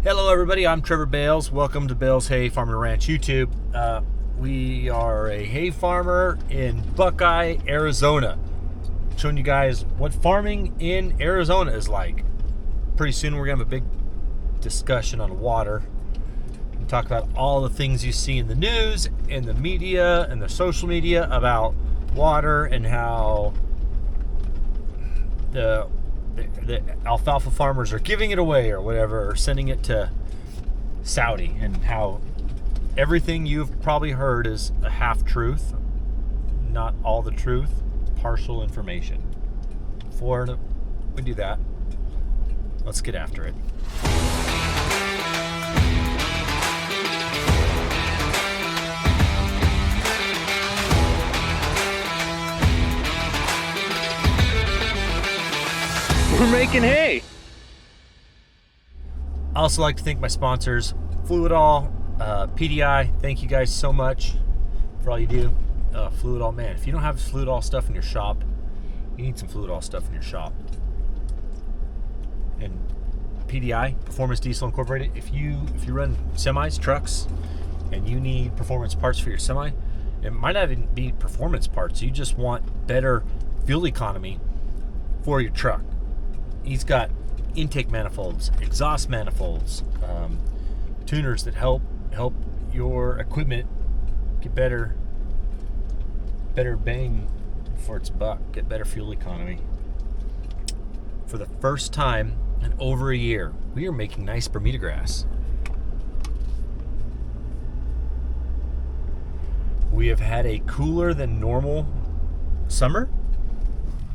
Hello everybody, I'm Trevor Bales. Welcome to Bales Hay Farm and Ranch YouTube. We are a hay farmer in Buckeye, Arizona. Showing you guys what farming in Arizona is like. Pretty soon we're gonna have a big discussion on water. We talk about all the things you see in the news, in the media, and the social media about water and how the alfalfa farmers are giving it away or whatever, or sending it to Saudi, and how everything you've probably heard is a half-truth, not all the truth, partial information. Before we do that, let's get after it. We're making hay. I also like to thank my sponsors, Fluidol, PDI. Thank you guys so much for all you do. Fluidol, man, if you don't have Fluidol stuff in your shop, you need some Fluidol stuff in your shop. And PDI, Performance Diesel Incorporated. If you run semis, trucks, and you need performance parts for your semi, it might not even be performance parts. You just want better fuel economy for your truck. He's got intake manifolds, exhaust manifolds, tuners that help your equipment get better bang for its buck, get better fuel economy. For the first time in over a year, we are making nice Bermuda grass. We have had a cooler than normal summer.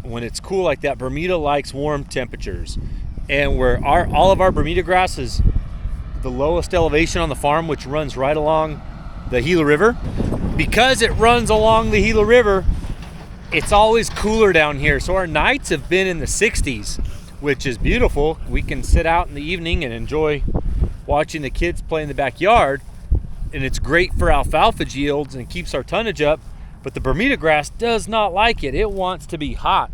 When it's cool like that, Bermuda likes warm temperatures. And where all of our Bermuda grass is the lowest elevation on the farm, which runs right along the Gila River. Because it runs along the Gila River, it's always cooler down here. So our nights have been in the 60s, which is beautiful. We can sit out in the evening and enjoy watching the kids play in the backyard. And it's great for alfalfa yields and keeps our tonnage up. But the Bermuda grass does not like it. It wants to be hot.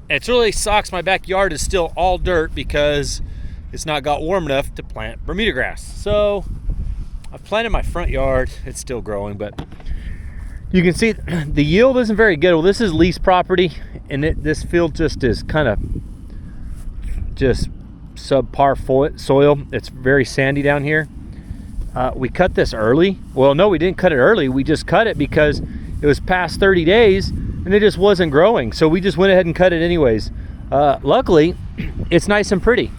And it really sucks. My backyard is still all dirt because it's not got warm enough to plant Bermuda grass. So I've planted my front yard. It's still growing, but you can see the yield isn't very good. Well, this is lease property, and this field just is kind of just subpar soil. It's very sandy down here. We cut this early. Well, no, we didn't cut it early. We just cut it because it was past 30 days and it just wasn't growing. So we just went ahead and cut it anyways. Luckily, it's nice and pretty.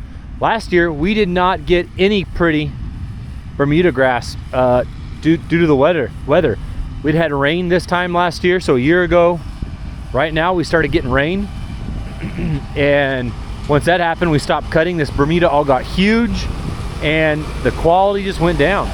Last year, we did not get any pretty Bermuda grass due to the weather. We'd had rain this time last year. So a year ago, right now, we started getting rain. And once that happened, we stopped cutting. This Bermuda all got huge and the quality just went down.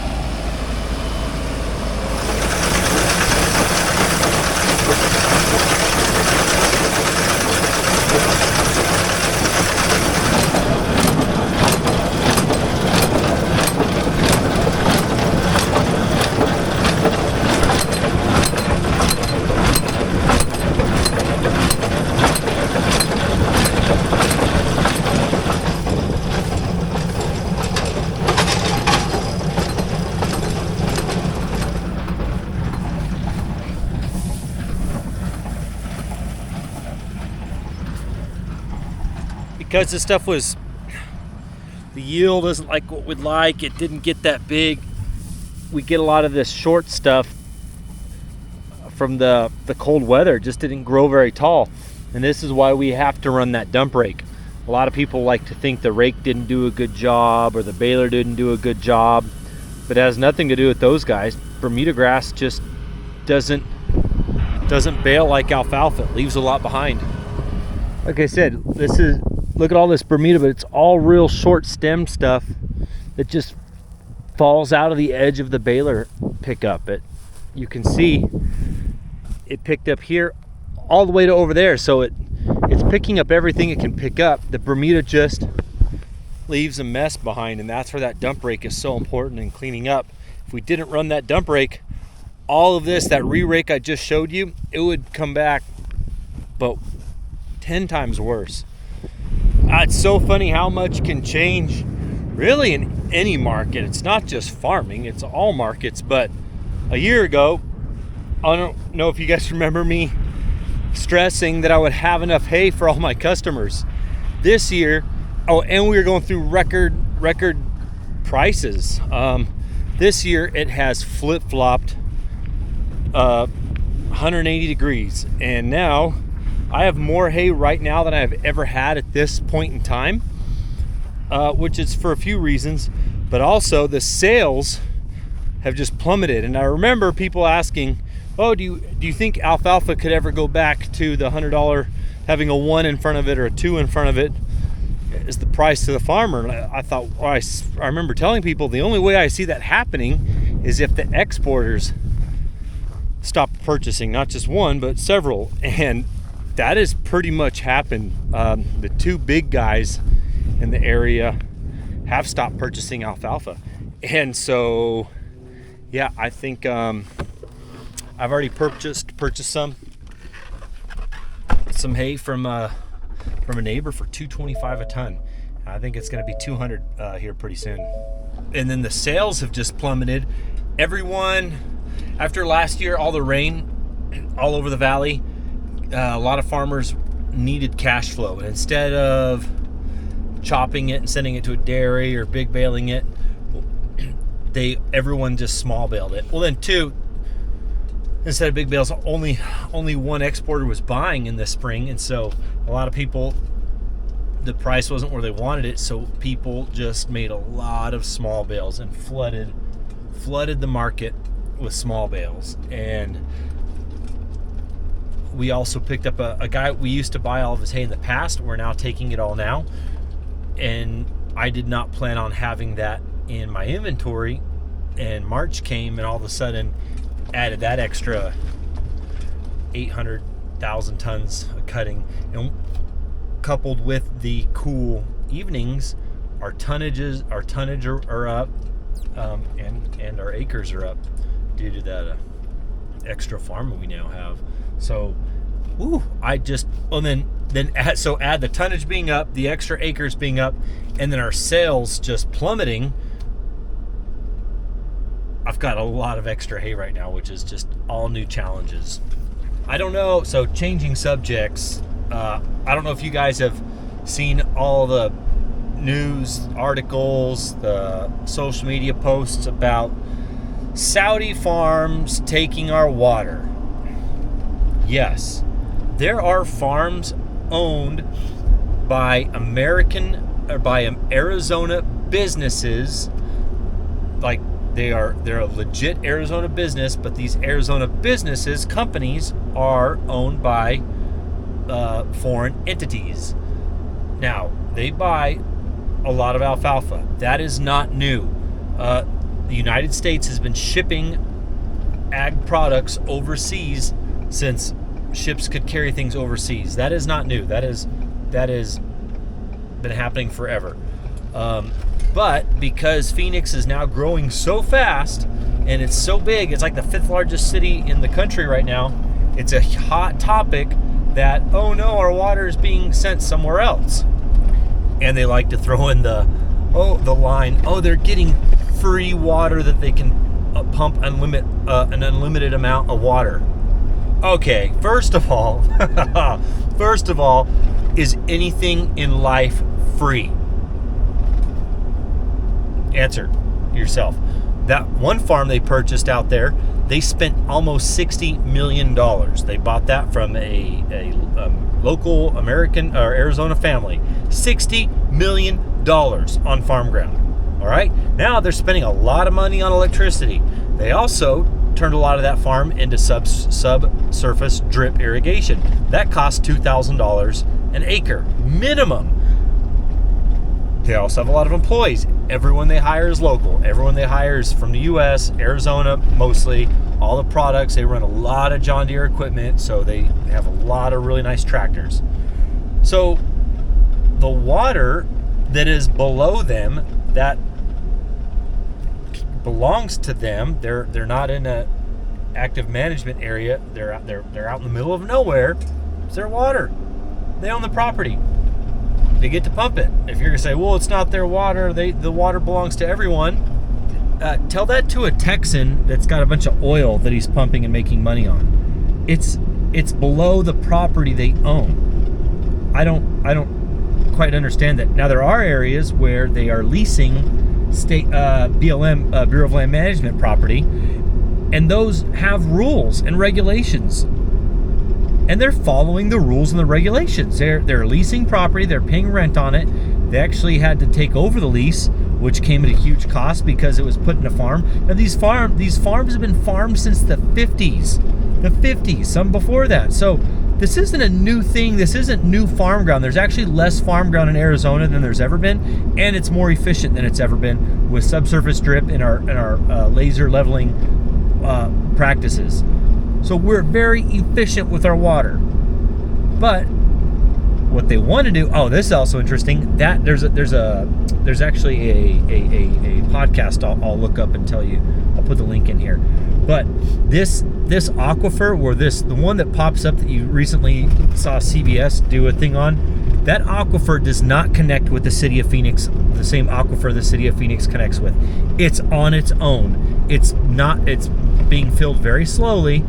Because this stuff the yield isn't like what we'd like, it didn't get that big. We get a lot of this short stuff from the cold weather. It just didn't grow very tall. And this is why we have to run that dump rake. A lot of people like to think the rake didn't do a good job or the baler didn't do a good job, but it has nothing to do with those guys. Bermuda grass just doesn't bale like alfalfa. It leaves a lot behind. Like I said, look at all this Bermuda, but it's all real short stem stuff that just falls out of the edge of the baler pickup. You can see it picked up here all the way to over there. So it's picking up everything it can pick up. The Bermuda just leaves a mess behind, and that's where that dump rake is so important in cleaning up. If we didn't run that dump rake, all of this, that re-rake I just showed you, it would come back, but 10 times worse. It's so funny how much can change really in any market. It's not just farming, it's all markets. But a year ago, I don't know if you guys remember me stressing that I would have enough hay for all my customers. This year, and we were going through record prices. This year it has flip-flopped 180 degrees, and now I have more hay right now than I've ever had at this point in time, which is for a few reasons, but also the sales have just plummeted. And I remember people asking, oh, do you think alfalfa could ever go back to the $100, having a 1 in front of it or a 2 in front of it is the price to the farmer? And I thought, I remember telling people the only way I see that happening is if the exporters stop purchasing, not just one, but several. And that has pretty much happened. The two big guys in the area have stopped purchasing alfalfa. And so, yeah, I think I've already purchased some hay from a neighbor for $225 a ton. I think it's going to be $200 here pretty soon. And then the sales have just plummeted. Everyone, after last year, all the rain all over the valley, a lot of farmers needed cash flow. And instead of chopping it and sending it to a dairy or big baling it, everyone just small baled it. Well, then two, instead of big bales, only one exporter was buying in the spring, and so a lot of people, the price wasn't where they wanted it, so people just made a lot of small bales and flooded the market with small bales. And we also picked up a guy, we used to buy all of his hay in the past, we're now taking it all now, and I did not plan on having that in my inventory, and March came and all of a sudden added that extra 800,000 tons of cutting, and coupled with the cool evenings, our tonnage are up, and our acres are up due to that extra farming we now have. So, add the tonnage being up, the extra acres being up, and then our sales just plummeting. I've got a lot of extra hay right now, which is just all new challenges. I don't know, so changing subjects, I don't know if you guys have seen all the news articles, the social media posts about Saudi farms taking our water. Yes, there are farms owned by Arizona businesses, like they're a legit Arizona business, but these Arizona companies are owned by foreign entities. Now, they buy a lot of alfalfa. That is not new. The United States has been shipping ag products overseas since ships could carry things overseas. That is not new. That has been happening forever. But because Phoenix is now growing so fast and it's so big, it's like the 5th largest city in the country right now. It's a hot topic that, oh no, our water is being sent somewhere else. And they like to throw in the line, they're getting free water that they can pump an unlimited amount of water. Okay, first of all, is anything in life free? Answer yourself. That one farm they purchased out there, they spent almost $60 million. They bought that from a local American or Arizona family. $60 million on farm ground. All right. Now they're spending a lot of money on electricity. They also turned a lot of that farm into subsurface drip irrigation. That cost $2,000 an acre minimum. They also have a lot of employees. Everyone they hire is local. Everyone they hire is from the U.S., Arizona mostly. All the products, they run a lot of John Deere equipment, so they have a lot of really nice tractors. So the water that is below them, that belongs to them. They're not in a active management area. They're out in the middle of nowhere. It's their water. They own the property. They get to pump it. If you're gonna say, well, it's not their water, the water belongs to everyone, tell that to a Texan that's got a bunch of oil that he's pumping and making money on. It's below the property they own. I don't quite understand that. Now there are areas where they are leasing state BLM Bureau of Land Management property, and those have rules and regulations. And they're following the rules and the regulations. They're leasing property, they're paying rent on it. They actually had to take over the lease, which came at a huge cost because it was put in a farm. Now these farms have been farmed since the 50s. The 50s, some before that. So this isn't a new thing. This isn't new farm ground. There's actually less farm ground in Arizona than there's ever been, and it's more efficient than it's ever been with subsurface drip and our laser leveling practices. So we're very efficient with our water. But what they want to do, this is also interesting, that there's actually a podcast I'll look up and tell you. I'll put the link in here. But this aquifer, or the one that pops up that you recently saw CBS do a thing on, that aquifer does not connect with the city of Phoenix, the same aquifer the city of Phoenix connects with. It's on its own. It's being filled very slowly,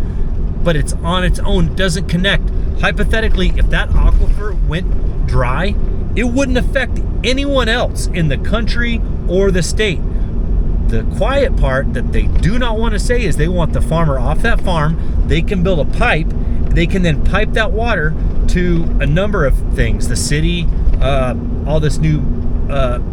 but it's on its own. It doesn't connect. Hypothetically, if that aquifer went dry, it wouldn't affect anyone else in the country or the state. The quiet part that they do not want to say is they want the farmer off that farm. They can build a pipe. They can then pipe that water to a number of things. The city, all this new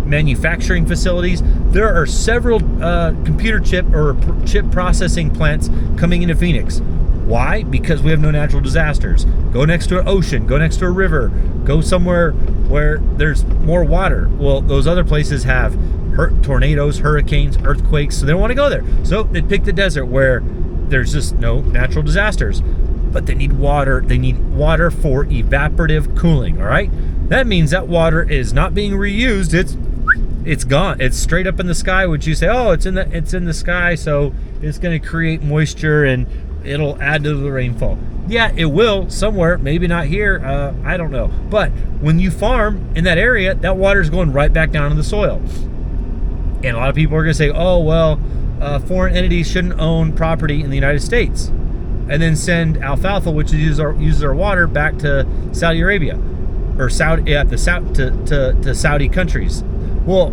manufacturing facilities. There are several computer chip or chip processing plants coming into Phoenix. Why? Because we have no natural disasters. Go next to an ocean, go next to a river, go somewhere where there's more water. Well, those other places have tornadoes, hurricanes, earthquakes, so they don't want to go there. So they pick the desert where there's just no natural disasters. But they need water. They need water for evaporative cooling, all right? That means that water is not being reused. It's gone. It's straight up in the sky, which you say, it's in the sky, so it's going to create moisture and it'll add to the rainfall. Yeah, it will somewhere, maybe not here, I don't know. But when you farm in that area, that water is going right back down in the soil. And a lot of people are going to say, foreign entities shouldn't own property in the United States, and then send alfalfa, which uses our water, back to Saudi Arabia, or to Saudi countries. Well,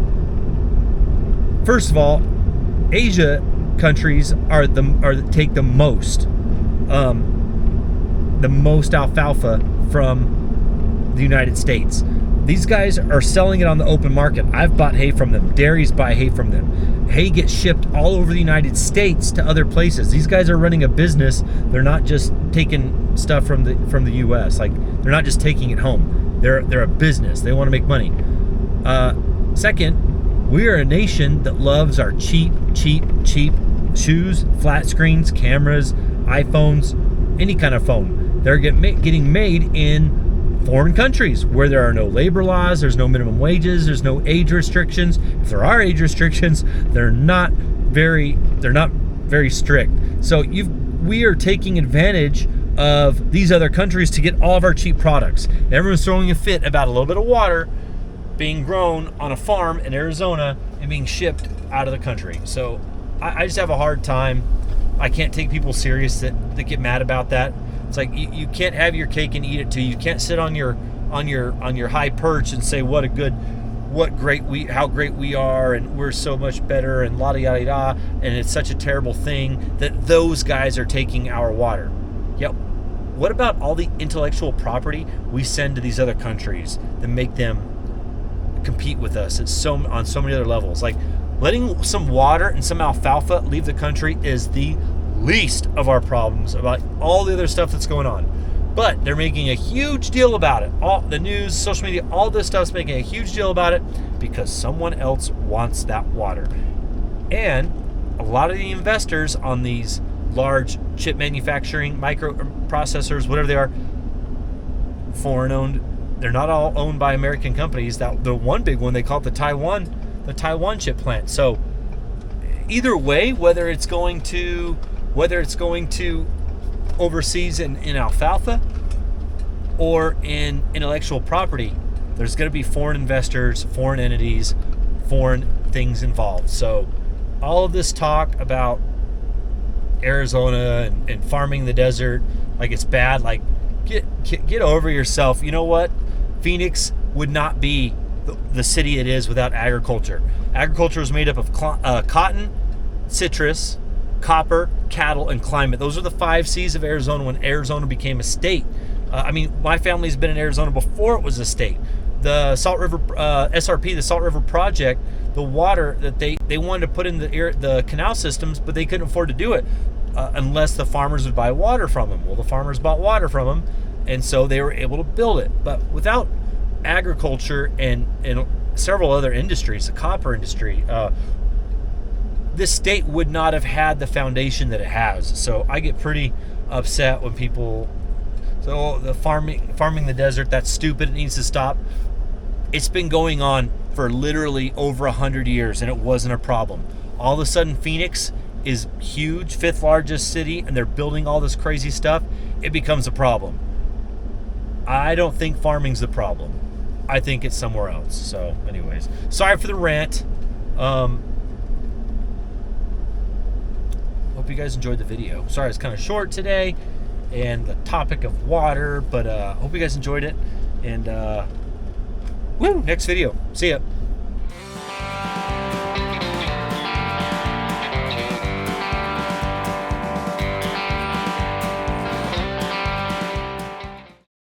first of all, Asia countries take the most alfalfa from the United States. These guys are selling it on the open market. I've bought hay from them. Dairies buy hay from them. Hay gets shipped all over the United States to other places. These guys are running a business. They're not just taking stuff from the U.S. Like, they're not just taking it home. They're a business. They want to make money. Second, we are a nation that loves our cheap shoes, flat screens, cameras, iPhones, any kind of phone. They're getting made in foreign countries where there are no labor laws, there's no minimum wages, there's no age restrictions. If there are age restrictions, they're not very strict. So we are taking advantage of these other countries to get all of our cheap products. And everyone's throwing a fit about a little bit of water being grown on a farm in Arizona and being shipped out of the country. So I just have a hard time. I can't take people serious that get mad about that. It's like you can't have your cake and eat it too. You can't sit on your high perch and say how great we are and we're so much better and la da yada da, and it's such a terrible thing that those guys are taking our water. Yep. What about all the intellectual property we send to these other countries that make them compete with us on so many other levels? Like, letting some water and some alfalfa leave the country is the least of our problems about all the other stuff that's going on. But they're making a huge deal about it. All the news, social media, all this stuff's making a huge deal about it because someone else wants that water. And a lot of the investors on these large chip manufacturing, microprocessors, whatever they are, foreign owned. They're not all owned by American companies. The one big one, they call it the Taiwan chip plant. So either way, whether it's going to overseas in alfalfa or in intellectual property, there's going to be foreign investors, foreign entities, foreign things involved. So all of this talk about Arizona and farming the desert like it's bad, like get over yourself. You know what? Phoenix would not be the city it is without agriculture. Agriculture is made up of cotton, citrus, copper, cattle, and climate. Those are the 5 C's of Arizona when Arizona became a state. My family's been in Arizona before it was a state. The Salt River SRP, the Salt River Project, the water that they wanted to put in the canal systems, but they couldn't afford to do it unless the farmers would buy water from them. Well, the farmers bought water from them, and so they were able to build it. But without agriculture and several other industries, the copper industry, this state would not have had the foundation that it has. So I get pretty upset when people, so the farming the desert, that's stupid, it needs to stop. It's been going on for literally over 100 years and it wasn't a problem. All of a sudden Phoenix is huge, 5th largest city, and they're building all this crazy stuff. It becomes a problem. I don't think farming's the problem. I think it's somewhere else. So anyways, sorry for the rant. Hope you guys enjoyed the video. Sorry it's kind of short today and the topic of water, but hope you guys enjoyed it. And next video. See ya.